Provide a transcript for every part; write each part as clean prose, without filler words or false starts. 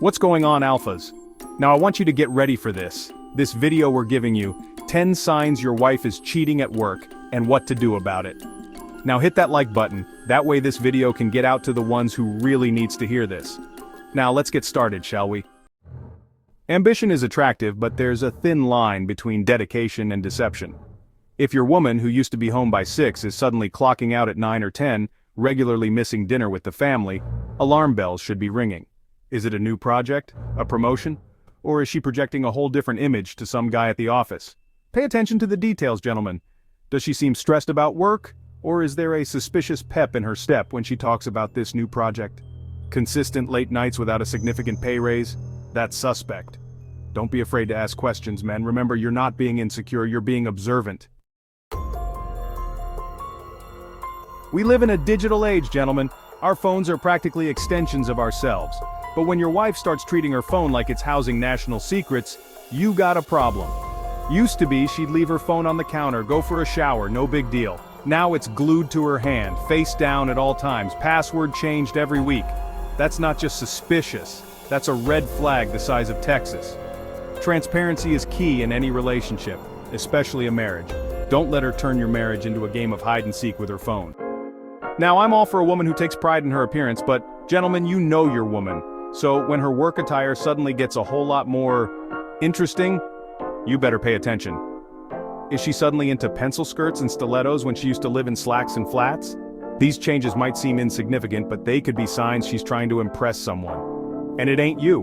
What's going on, alphas? Now I want you to get ready for this. This video we're giving you 10 signs your wife is cheating at work and what to do about it. Now hit that like button, that way this video can get out to the ones who really needs to hear this. Now let's get started, shall we? Ambition is attractive, but there's a thin line between dedication and deception. If your woman who used to be home by 6 is suddenly clocking out at 9 or 10, regularly missing dinner with the family, alarm bells should be ringing. Is it a new project? A promotion? Or is she projecting a whole different image to some guy at the office? Pay attention to the details, gentlemen. Does she seem stressed about work? Or is there a suspicious pep in her step when she talks about this new project? Consistent late nights without a significant pay raise? That's suspect. Don't be afraid to ask questions, men. Remember, you're not being insecure, you're being observant. We live in a digital age, gentlemen. Our phones are practically extensions of ourselves. But when your wife starts treating her phone like it's housing national secrets, you got a problem. Used to be she'd leave her phone on the counter, go for a shower, no big deal. Now it's glued to her hand, face down at all times, password changed every week. That's not just suspicious, that's a red flag the size of Texas. Transparency is key in any relationship, especially a marriage. Don't let her turn your marriage into a game of hide and seek with her phone. Now I'm all for a woman who takes pride in her appearance, but gentlemen, you know your woman. So when her work attire suddenly gets a whole lot more interesting, you better pay attention. Is she suddenly into pencil skirts and stilettos when she used to live in slacks and flats? These changes might seem insignificant, but they could be signs she's trying to impress someone. And it ain't you.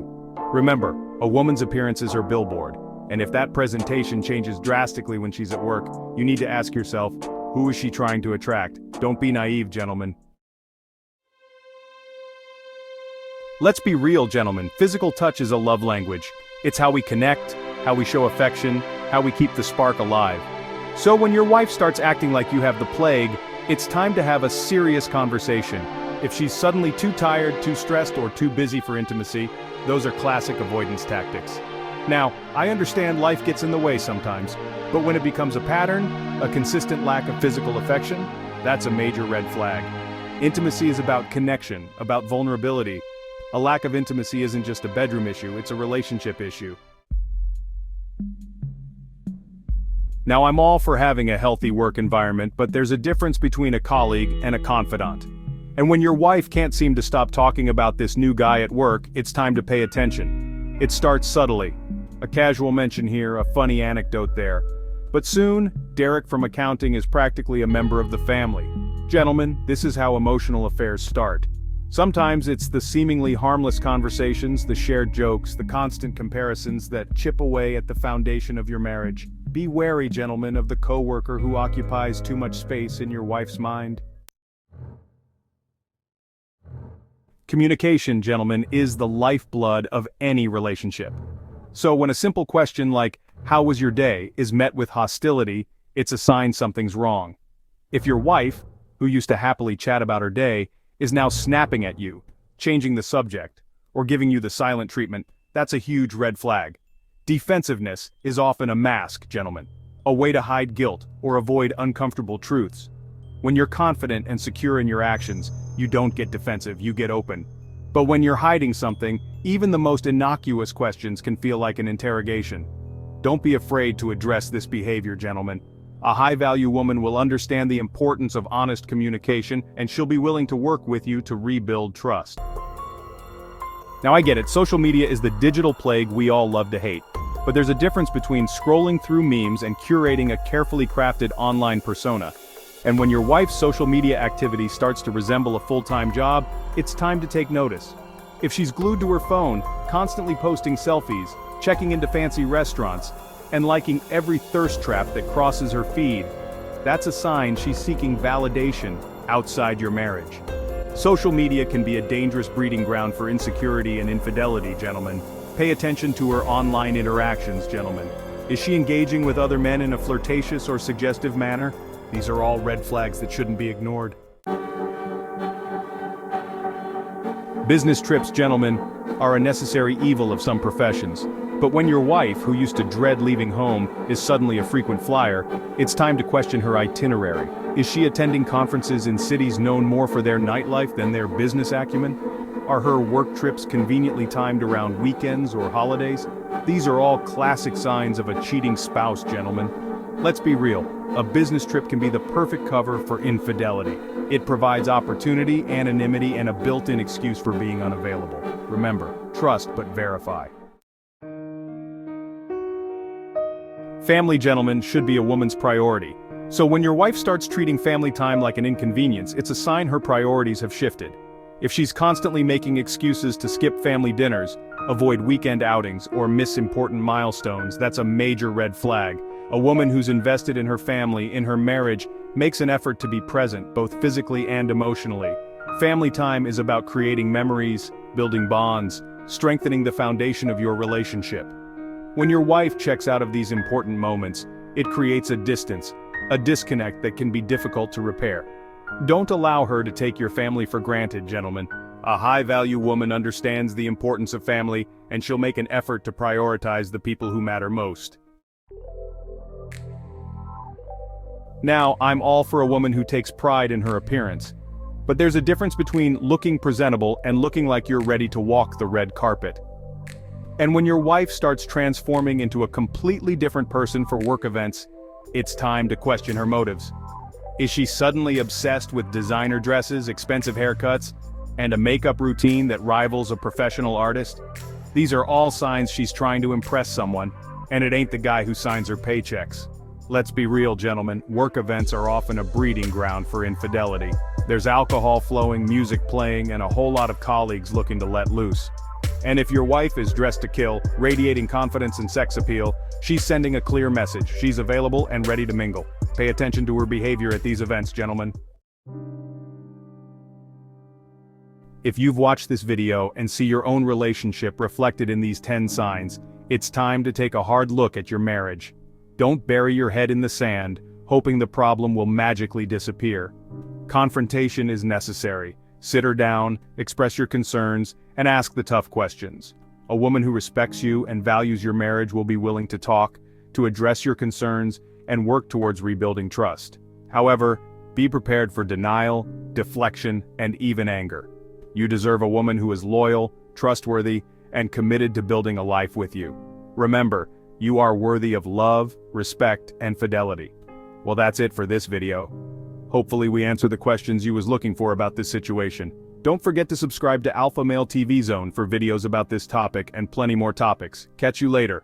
Remember, a woman's appearance is her billboard. And if that presentation changes drastically when she's at work, you need to ask yourself, who is she trying to attract? Don't be naive, gentlemen. Let's be real, gentlemen. Physical touch is a love language. It's how we connect, how we show affection, how we keep the spark alive. So when your wife starts acting like you have the plague, it's time to have a serious conversation. If she's suddenly too tired, too stressed, or too busy for intimacy, those are classic avoidance tactics. Now, I understand life gets in the way sometimes, but when it becomes a pattern, a consistent lack of physical affection, that's a major red flag. Intimacy is about connection, about vulnerability. A lack of intimacy isn't just a bedroom issue, it's a relationship issue. Now I'm all for having a healthy work environment, but there's a difference between a colleague and a confidant. And when your wife can't seem to stop talking about this new guy at work, it's time to pay attention. It starts subtly. A casual mention here, a funny anecdote there. But soon, Derek from accounting is practically a member of the family. Gentlemen, this is how emotional affairs start. Sometimes it's the seemingly harmless conversations, the shared jokes, the constant comparisons that chip away at the foundation of your marriage. Be wary, gentlemen, of the coworker who occupies too much space in your wife's mind. Communication, gentlemen, is the lifeblood of any relationship. So when a simple question like, "How was your day?" is met with hostility, it's a sign something's wrong. If your wife, who used to happily chat about her day, is now snapping at you, changing the subject, or giving you the silent treatment, that's a huge red flag. Defensiveness is often a mask, gentlemen, a way to hide guilt or avoid uncomfortable truths. When you're confident and secure in your actions, you don't get defensive, you get open. But when you're hiding something, even the most innocuous questions can feel like an interrogation. Don't be afraid to address this behavior, gentlemen. A high-value woman will understand the importance of honest communication, and she'll be willing to work with you to rebuild trust. Now I get it, social media is the digital plague we all love to hate. But there's a difference between scrolling through memes and curating a carefully crafted online persona. And when your wife's social media activity starts to resemble a full-time job, it's time to take notice. If she's glued to her phone, constantly posting selfies, checking into fancy restaurants, and liking every thirst trap that crosses her feed, that's a sign she's seeking validation outside your marriage. Social media can be a dangerous breeding ground for insecurity and infidelity, gentlemen. Pay attention to her online interactions, gentlemen. Is she engaging with other men in a flirtatious or suggestive manner? These are all red flags that shouldn't be ignored. Business trips, gentlemen, are a necessary evil of some professions. But when your wife, who used to dread leaving home, is suddenly a frequent flyer, it's time to question her itinerary. Is she attending conferences in cities known more for their nightlife than their business acumen? Are her work trips conveniently timed around weekends or holidays? These are all classic signs of a cheating spouse, gentlemen. Let's be real, a business trip can be the perfect cover for infidelity. It provides opportunity, anonymity, and a built-in excuse for being unavailable. Remember, trust but verify. Family, gentlemen, should be a woman's priority. So when your wife starts treating family time like an inconvenience, it's a sign her priorities have shifted. If she's constantly making excuses to skip family dinners, avoid weekend outings, or miss important milestones, that's a major red flag. A woman who's invested in her family, in her marriage, makes an effort to be present, both physically and emotionally. Family time is about creating memories, building bonds, strengthening the foundation of your relationship. When your wife checks out of these important moments, it creates a distance, a disconnect that can be difficult to repair. Don't allow her to take your family for granted, gentlemen. A high-value woman understands the importance of family, and she'll make an effort to prioritize the people who matter most. Now, I'm all for a woman who takes pride in her appearance. But there's a difference between looking presentable and looking like you're ready to walk the red carpet. And when your wife starts transforming into a completely different person for work events, it's time to question her motives. Is she suddenly obsessed with designer dresses, expensive haircuts, and a makeup routine that rivals a professional artist? These are all signs she's trying to impress someone, and it ain't the guy who signs her paychecks. Let's be real, gentlemen, work events are often a breeding ground for infidelity. There's alcohol flowing, music playing, and a whole lot of colleagues looking to let loose. And if your wife is dressed to kill, radiating confidence and sex appeal, she's sending a clear message. She's available and ready to mingle. Pay attention to her behavior at these events, gentlemen. If you've watched this video and see your own relationship reflected in these 10 signs, it's time to take a hard look at your marriage. Don't bury your head in the sand, hoping the problem will magically disappear. Confrontation is necessary. Sit her down, express your concerns, and ask the tough questions. A woman who respects you and values your marriage will be willing to talk, to address your concerns, and work towards rebuilding trust. However, be prepared for denial, deflection, and even anger. You deserve a woman who is loyal, trustworthy, and committed to building a life with you. Remember, you are worthy of love, respect, and fidelity. Well, that's it for this video. Hopefully we answer the questions you was looking for about this situation. Don't forget to subscribe to Alpha Male TV Zone for videos about this topic and plenty more topics. Catch you later.